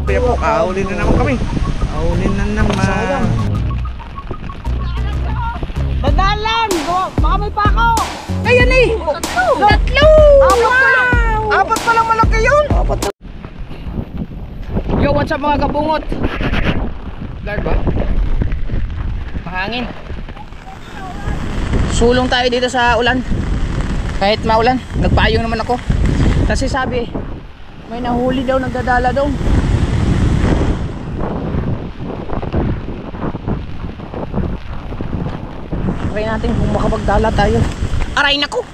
Kuya po, kahuli na naman kami. Kahuli na naman. Dadalan! Baka may pako! Ayan eh! Tatlo! Apat pa lang malaki yun! Yo, what's up mga kabungot? Guard ba? Mahangin. Sulong tayo dito sa ulan. Kahit maulan, nagpayong naman ako. Kasi sabi, may nahuli daw, nagdadala daw. Try natin kung makapagdala tayo. Aray nako!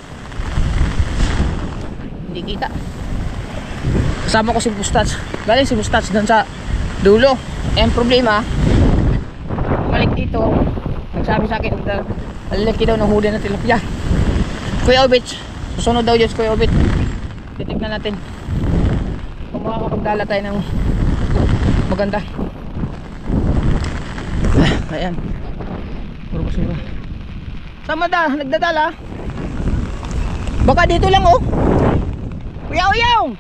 Hindi kita. Kasama ko si Bustats. Galing si Bustats doon sa dulo. Eh, ang problema, balik dito, nagsabi sa akin, lalaki daw ng huli na tilapia. Kuya Obit, susunod daw yun si Kuya Obit. Titignan natin kung makakapagdala tayo ng maganda. Ayan, puro basura. Sama da, nagdadala. Baka dito lang oh. Kuya Uyong,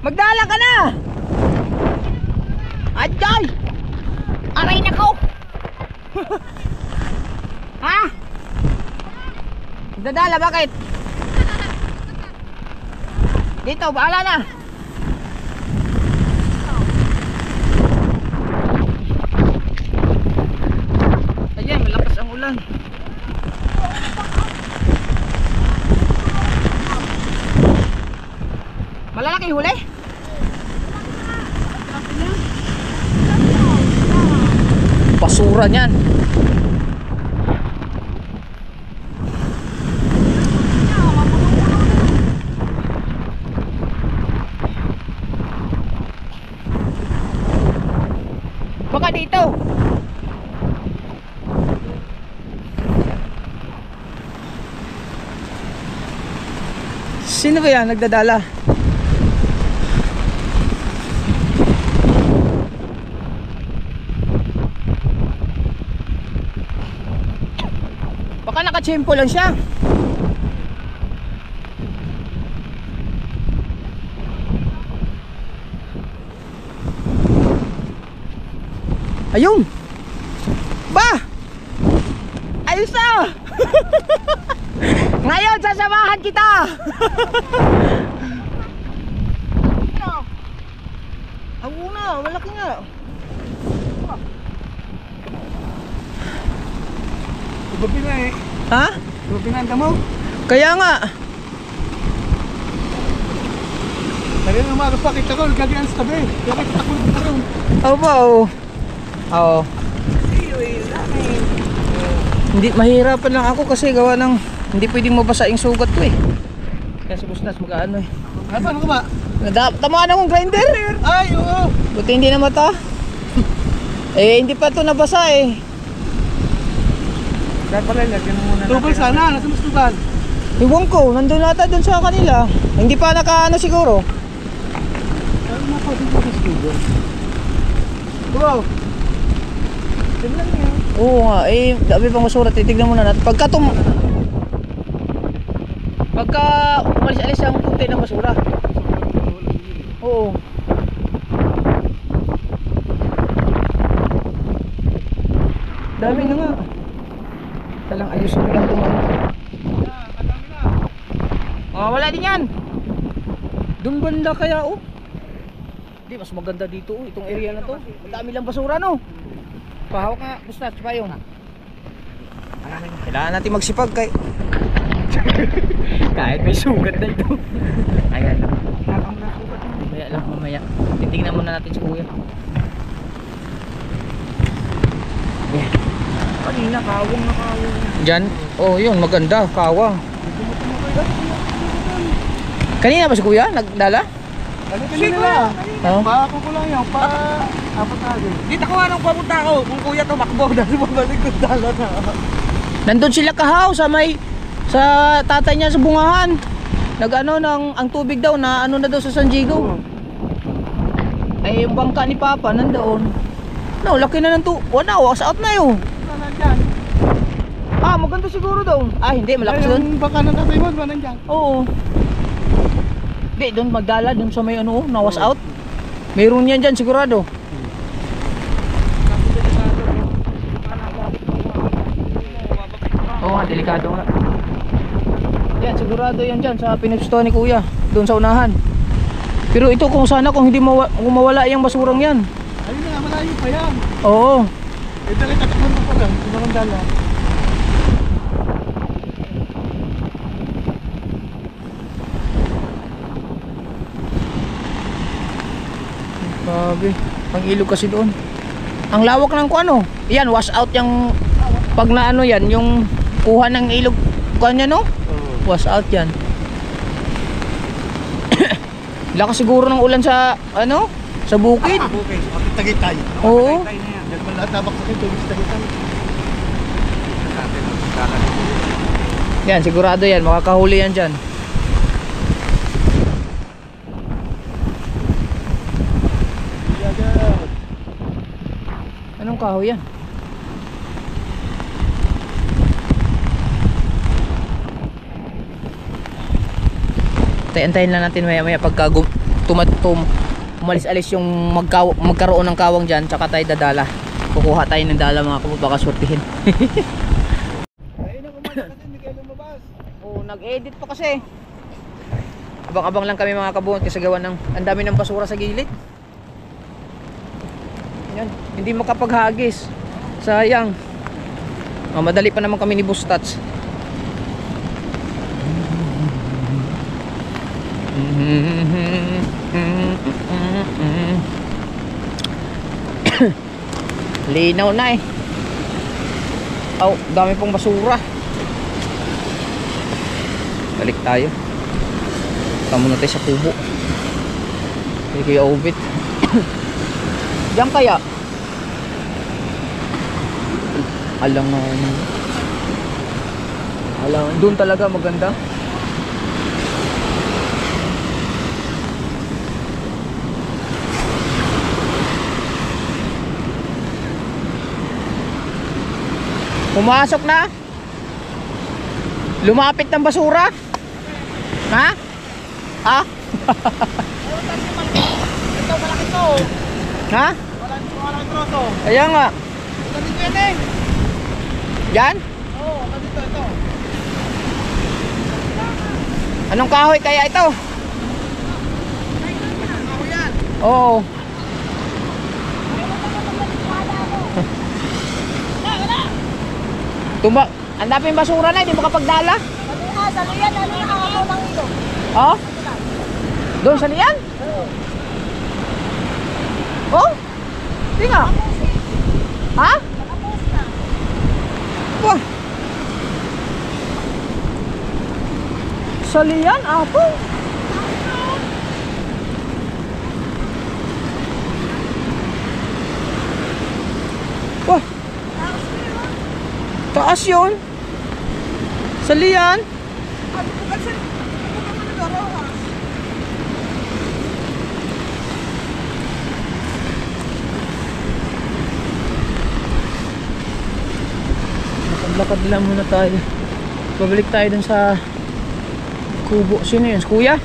magdala ka na. Ajay, aray nako. Ha? Nagdadala, bakit? Dito, bahala na. Ayan, malakas ang ulan. Malalaki huli? Basura niyan. Baka dito. Sino ba yan nagdadala? Baka nakachimpo lang siya. Ayun. Ba! Ayos na! Ngayon sasamahan kita. Ako na, malaki nga. Gabi na eh. Ha? Gabi na ang mo. Kaya nga. Lagi na umaga pa kita ko, nagkadian sa tabi. Kaya kita ko na rin. Oo ba? Oo. Hindi, mahirapan lang ako kasi gawa ng hindi pwedeng mabasa yung sugat ko eh. Kaya si Busnas mag-ano eh. Ano ka ba? Tamaan akong grinder. Ay, oo. Buti hindi na mata. Eh, hindi pa ito nabasa eh. Kaya pala, lagyan mo muna. Tubal sana, nasa mas tubal. Iwan ko, nandun nata dun sa kanila. Hindi pa naka-ano siguro. Ano na pa dito sa studio? Wow. Tignan niya. Oo nga, eh, dami pang basura. Titignan muna natin. Pagka umalis-alis ang puti ng basura. Oo. Dami na nga. Talang ayusin ko lang tumama. Oh, wala din yan. Doon banda kaya oh. Hindi, mas maganda dito oh. Itong area na to. Madami lang basura no. Pahawak nga, Bustas, payong. Kailangan natin magsipag kahit may sugat na ito. Ayan lang. Mamaya lang, mamaya. Titignan muna natin si kuya. Yeah. Kanina, kawang na kawang. Diyan? Oh, yun, maganda, kawang. Kanina ba si kuya? Nagdala? Kanina. Bako ko lang yan, apat na agad. Dito ko anong papunta ko, kung kuya tumakbo, dahil babalik ko dala na. Nandun sila kahaw sa tatay niya sa bungahan. Nag-ano ang tubig daw na ano na daw sa San Diego. Ay yung bangka ni Papa nandoon. No, laki na ng wala, was out na yun. Nandiyan. Ah, maganda siguro daw. Ah, hindi, malakas doon. Yung bangka ng tatay mo, nandiyan. Oo. Hindi, doon magdala, doon sa may ano, na was out. Mayroon yan dyan sigurado. Oo nga, delikado nga. Yan, sigurado yan dyan sa pinipstuhan ni kuya. Doon sa unahan. Pero ito kung sana kung hindi kung mawala yung basurang yan. Ayun na, malayo pa yan. Oo. Eh, dali tatakbo mo pa lang. Ibang dala. Grabe. Ang ilog kasi doon. Ang lawak ng ano. Yan, wash out yung pag na ano yan, yung kuha ng ilog kanya no? Wash out yan. Lakas siguro ng ulan sa ano? Sa bukid. Okay, Tagaytay. Oo. Tagaytay na yan. Diyan man lahat tabak sa tubig sa Tagaytay. Yan, sigurado yan. Makakahuli yan dyan. Anong kahoy yan? Antayin lang natin maya maya pagka umalis-alis yung magkaroon ng kawang dyan, tsaka tayo dadala. Kukuha tayo ng dala mga kapot, baka sortihin. Ayun na kumain kasi hindi kayo lumabas. Oh, nag-edit pa kasi. Abang-abang lang kami mga kabuhat kasi gawa ng ang dami ng basura sa gilid. Yan, hindi makapaghagis. Sayang. Madali pa naman kami ni Bustats. Linaw na eh. Oh, dami pong basura. Balik tayo. Tama na tayo sa kubo. Hindi kayo ubit. Diyan kaya? Alangan. Alangan. Doon talaga maganda. Pumasok na. Lumapit ng basura. Ha? Ha? Ito, malaki to. Ha? Walang troso. Ayan nga. Nandito yan eh. Yan? Oo, nandito ito. Anong kahoy kaya ito? Ako yan. Oo. Tumba, ang daming basura na, hindi makapagdala. Sa liyan, ano nakakaw ng ilog? Oh? Doon sa liyan? Oh? Hindi nga. Ha? Nakapos na. Wah. Sa liyan, apo. Wah. Taas yun. Sa liyan. Lakad lang muna tayo. Babalik tayo dun sa kubo. Sino yun? Kuya?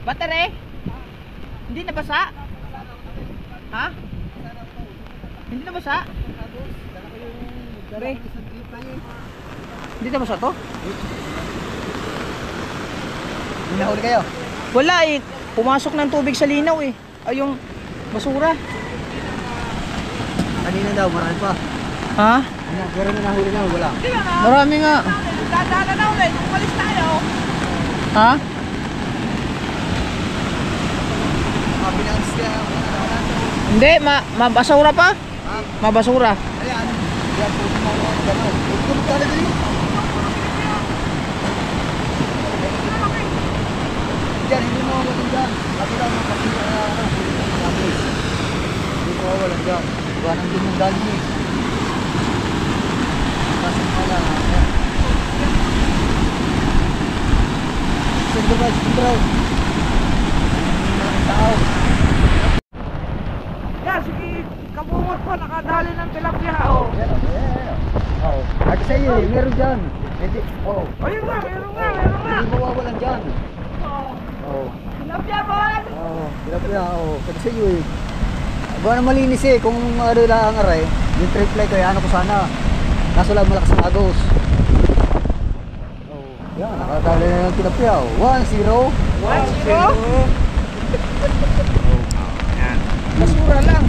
Battery? Hindi nabasa? Ha? Hindi nabasa? Pre? Hindi nabasa to? Hinahuli kayo. Wala eh. pumasok ng tubig sa linaw eh. Ay, yung basura. Kanina daw, marami pa. Ha? Pero may nahuli na, wala. Marami nga. Dadala na ulit. Umalis tayo. Ha? Mabinangs ka. Hindi, mabasura pa. Mabasura. Ayan. Yan po yung mga gano'n. Ito mo talaga yun. Diyan, hindi mo mawalan dyan. Lagi lang ang pati hindi mo mawalan dyan. Gawa ng din yung galing eh. Kasi pala. Ayan. Sendo ba? Sendo. Ang tao. Yan, sige, kabungot pa, nakadali ng tilapia, oh. Yan, oh. At sa iyo, meron dyan. Oh. Ayun nga, meron nga. Hindi mo mawalan dyan. Oh. Tilapia, boy! Oo, tilapia, oo. Kasi sa iyo eh. Buwan na malinis eh, kung ano lang ang aray, yung trip fly ko, ano ko sana. Kaso lang malakas ang agos. Oo. Yan, nakadali na ng tilapia. 1-0. 1-0. Basura lang.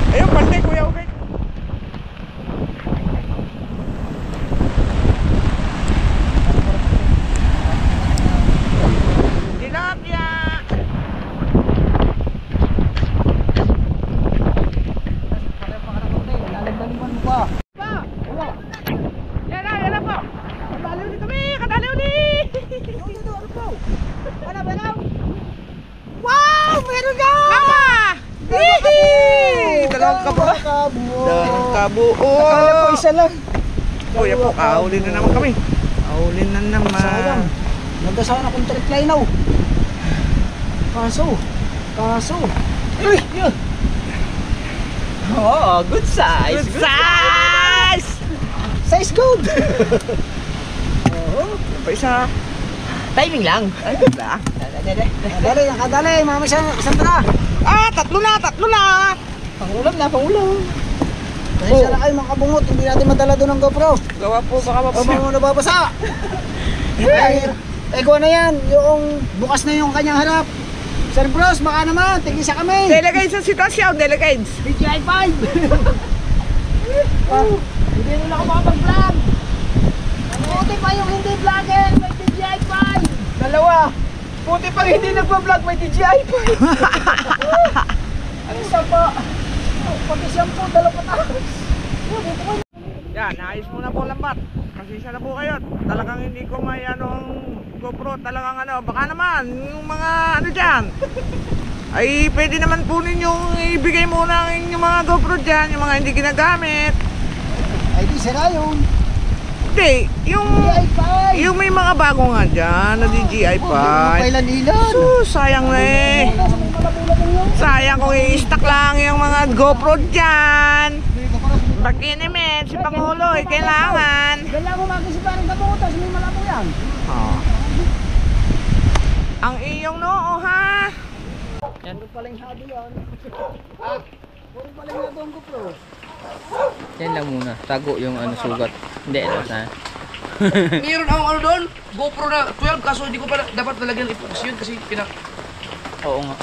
Ayun, pante, kuya, okay. Tilapia! Lalagdaliman mo pa. Yan na po. Kadali ulit kami, kadali ulit. Wow, meron na! Mama! Dalawang kabo. Dalawang kabo. Akala ko isa lang. Kuya po, kahuli na naman kami. Kahuli na naman. Sayang. Nanda sana kung trip fly now. Kaso. Uy! Yun! Oh, good size. Good size! Size good! Pa isa. Timing lang. Ay, ba? Nakadali, mama isang tara. Ah, tatlo na! Pangulam na, pangulam. Pasensya na kayo mga kabungot, hindi natin madala doon ang GoPro. Gawa po, baka Baba mapasa. mo nababasa. Ay, kuha na yan, yung bukas na yung kanyang harap. Sir Bros, baka naman, tigisa kami. Delegate sa sitwasyon, delegate. DJI 5. Hindi nila ako makapag-vlog. Buti pa yung hindi vlogger, may DJI 5. Dalawa. Buti pang hindi nagpa-vlog, may DJI pa. Ang isa pa. Pati siyang po, dalawa pa tapos. Yan, naayos mo na po lambat. Pasensya na po kayo. Talagang hindi ko may ang GoPro. Talagang baka naman, yung mga dyan. Ay, pwede naman po ninyong ibigay muna ang inyong mga GoPro dyan, yung mga hindi ginagamit. Ay, di sira yun. Hindi, DJI 5. yung may mga bago nga dyan na DJI Hindi mo 5. pailan-ilan. Sayang na eh. Sa may malapulating yun. Sayang kung i-stack lang yung mga GoPro dyan. Pag-inimit, si Pangulo, kailangan. Dala mo makisiparin ka po, tapos may malabo yan. Oh. Ang iyong noo, ha? Puro palang hado yan. Puro palang hado ang GoPro. Yan lang muna. Tago yung sugat. Hindi, sa. Meron akong doon, GoPro na 12, kaso hindi ko pa dapat nalagyan i-focus yun kasi Oo nga.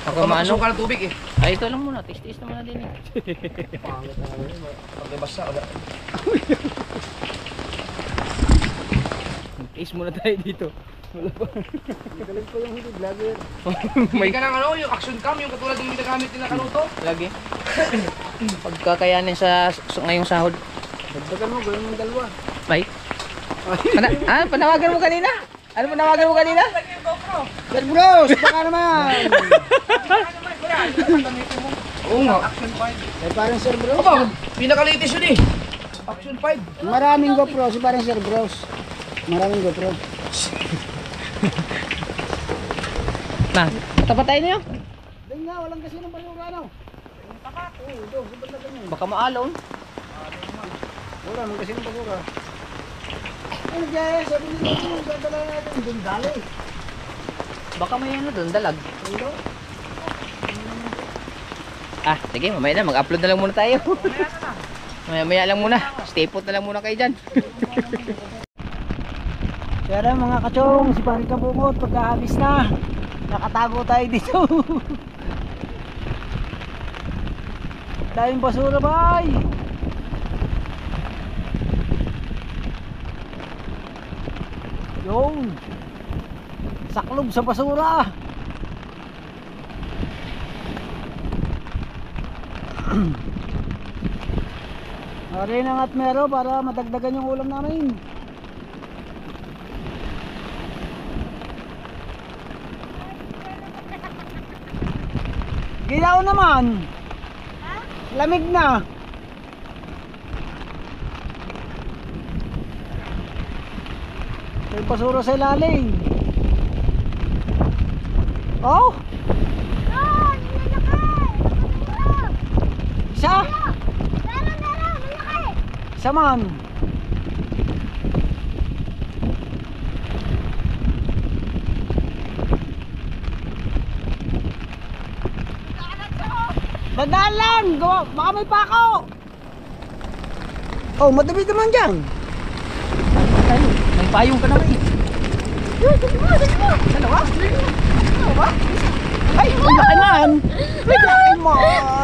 Baka pinakamasok maano. ka ng tubig eh. Ay, ito lang muna. Tis-tis naman na din eh. Pagkabasa ka. Tis muna tayo dito. Galing ko yung hindi vlogger. May ka ng yung action cam, yung katulad yung ginagamit nila kanuto. Lagi. Pagkakayanin sa ngayong sahod. Dagdagan mo, gawin mong dalawa. Ay. Panawagan mo kanina? Ano panawagan mo kanina? Sir Bros, baka naman. Oo nga. Eh, parang Sir Bros. Aba, pinaka-latest yun eh. Action 5. Maraming GoPro, si parang Sir Bros. Maraming GoPro. Na, tapat tayo niyo. Doon nga, walang kasi ng balura, no? Tapat, doon, sa banda ganyan. Baka maalon. Wala naman kasi ng balura. Ano guys, sabi nila ko, dadala natin, doon dali. Baka may doon, dalag. Ano? Ah, sige, mamaya na. Mag-upload na lang muna tayo. Mamaya lang muna. Stay put na lang muna kayo dyan. Pero mga kachong, si Pari Kabungot, pagkahabis na, nakatago tayo dito. Daming basura, bay. Yung saklob sa basura. Rin ang at mero para madagdagan yung ulam namin. Gilaw naman. Lamig na. May basura sa ilalim. Oh? Isa? Isa man. Dadaan lang! Baka may pako! Oh, madami naman dyan! May payong ka naman eh! Dalawa? Dalawa? Ay! Ang laki man! Ang laki man!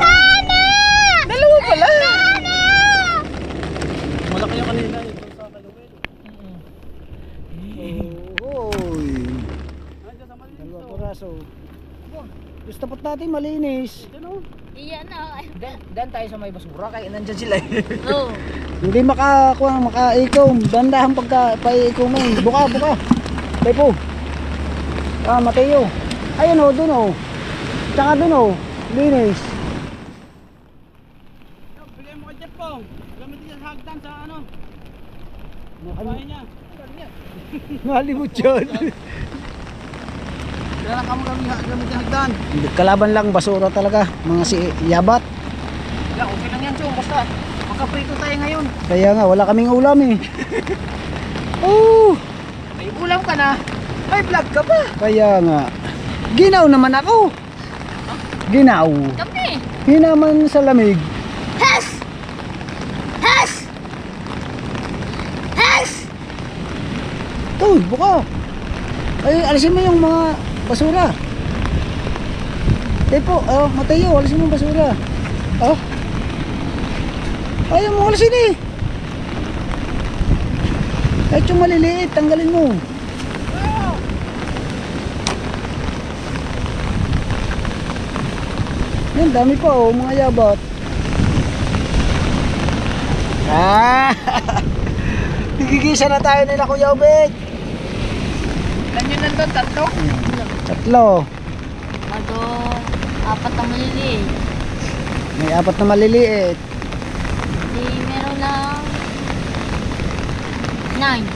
Dalawa pala! Malaki yung kanina ito sa kalawin. Oy! Dalawa piraso. Gusto tapat natin malinis. Iyan na. Dan tayo sa may basura kaya nandyan sila eh. Oo. Hindi makaikom. Dandahan pagka paikom eh. Buka. Tay po. Mateo. Ayun o, dun o. Tsaka dun o. Linis. Bigay mo kay Jeff Pong. Gamit niya sa hagdan sa ano. Bahay niya. Malimut yun. Kaya kamo gamit niya hagdan. Kalaban lang basura talaga. Mga si yabat. Wala, okay lang yan chong. Basta makaprito tayo ngayon. Kaya nga, wala kaming ulam eh. Oh, May ulam ka na. May vlog ka pa. kaya nga. Ginaw naman ako. Ginaw. Kami. Hinaman sa lamig. Hes! Hes! Hes! Uy, buka. Ay, alisin mo yung mga basura. Tepo, Mateo, alisin mo yung basura. Ayaw mo alisin eh. Kahit yung maliliit, tanggalin mo. Yan, dami pa oh, mga yabat. Nagigisa na tayo nila Kuya Obet. Ilan yun nandun? Tatlo? Tatlo. Ado, apat ang maliliit. May apat na maliliit. Di meron lang 9.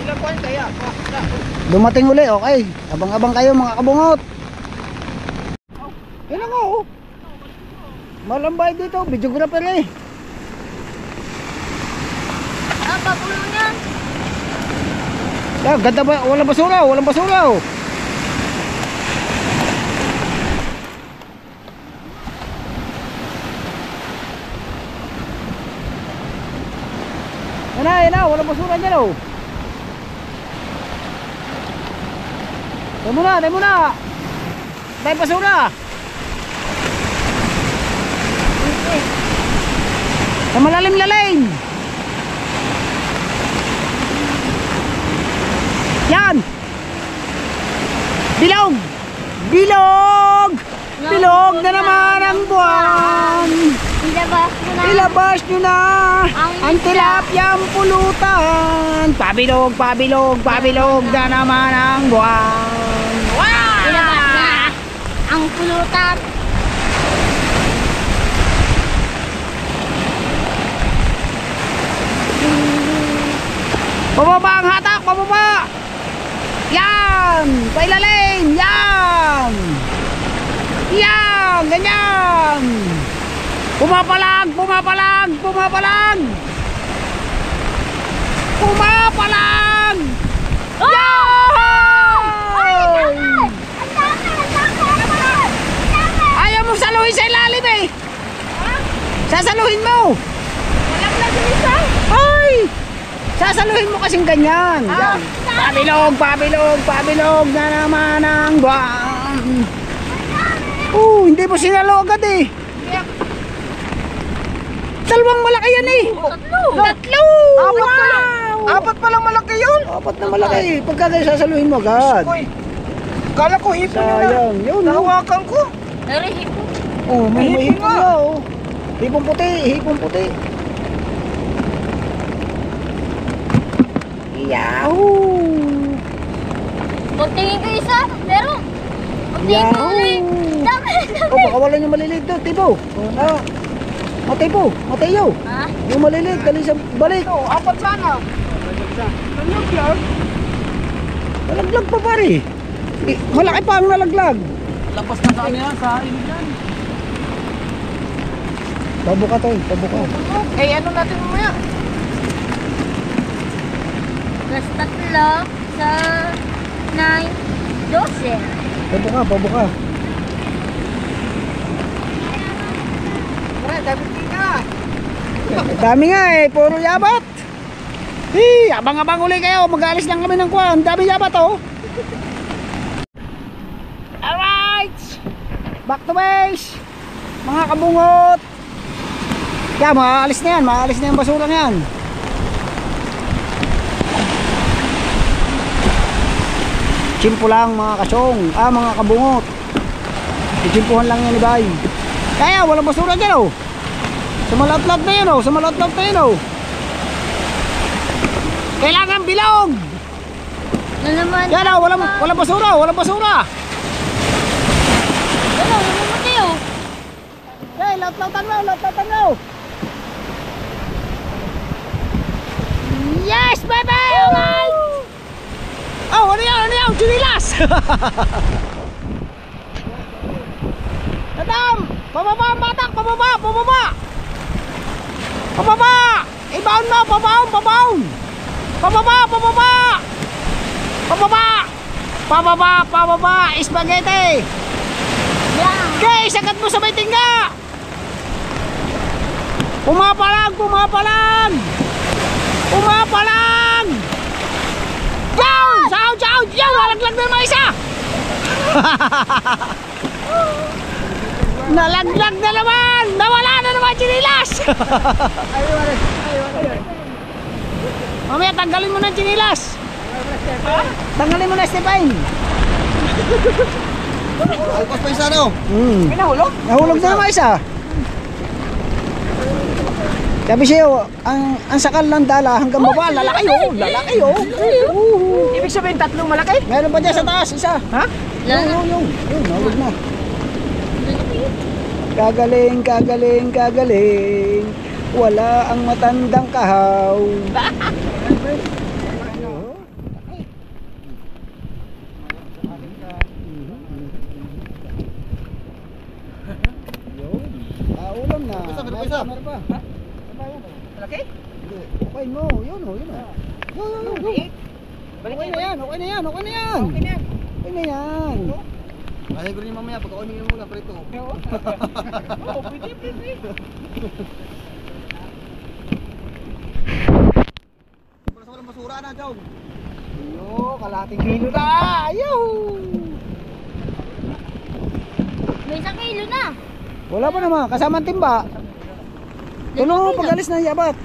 Ilan po kaya? Dumating uli, okay. Abang-abang kayo mga kabungot. Yan ako oh. Malambay dito, videographer eh. Ah, papulo niyan. Ganda ba? Walang basura, walang basura oh. Yan na, walang basura dyan oh. Tayo muna. Tayo basura. Sa malalim-lalim. Yan. Bilog. Bilog na naman ang buwan. Ilabas nyo na ang tilapyang pulutan. Pabilog na naman ang buwan. Ilabas na ang pulutan. Pababa ang hatak, pababa. Yan, pailalim. Yan, ganyan. Pumapalag. Ayaw mo saluhin sa ilalim eh. Sasaluhin mo. Walang nag-isa. Ay! Sasaluhin mo kasing ganyan. Yan. Pabilog na naman ang buwan. Hindi mo sinalo agad eh. Dalawang malaki yan eh. Tatlo. Apat pa lang malaki yun. Apat na malaki. Pagka kayo sasaluhin mo agad. Uy, kala ko hipon yun na. Sayang. Yun. Nahawakan ko. Pero hipo. May Hipon hipon nga. nga oh. Hipon puti. Yahoo! Pagtingin ko isa, meron. Pagtingin ko ulit. Dami. Baka wala yung maliliit doon, Tibo. Mateo. Ha? Yung maliliit, dali sa balik. Apat sana. Nalaglag pa pare. Malaki pa ang nalaglag. Lapas na sa ano yan, sa ilig yan. Pabuka to, pabuka. Eh, ano natin mamaya? Plus 3 sa 9, 12. Pabuka. Dami nga eh, puro yabat. Abang-abang uli kayo, mag-aalis lang kami ng kuwan. Dami yabat oh. Alright! Back to base! Mga kabungot! Yan, maalis na yung basura na yan. Chimpo lang mga kasyong, mga kabungot. Ichimpuhan lang yan ni Bay. Kaya walang basura dyan oh. Sa malat-lat na yun oh. Kailangan bilog. Ano naman? Yan oh, walang basura. Ano, namumati oh. Hey, lat-latan mo. Yes, baby! Alright! Oh, ano yan? Chinilas! Madam! Pababa ang batak! Pababa! Ibaon mo! Pabaon! Pababa! Spaghetti! Okay, sagat mo sa may tingga! Pumapalag! Down! Chow! Yan! Nalaglag na naman isa! Nalaglag na naman! Nawala na naman chinilas! Mamaya tanggalin mo na chinilas! Tanggalin mo na Stepine! Alpas pa isa no? Nahulog na naman isa! Sabi siya, ang sakal ng dala hanggang baba, lalaki oh. Ibig sabihin tatlong malaki? Meron pa dyan sa taas, isa. Ha? Yung, nahulog na. Kagaling. Wala ang matandang kahaw. Ulam na. Meron pa. Malaki? Okay mo, yun oh. Okay na yan. Kasi ko rin mamaya pagka unin mo na prito. Pwede. Para sa walang basura na, Jow. Kalating kilo na. May 1 kilo na. Wala pa naman, kasama ang timba. Tulong mo pag-alis ng yabat.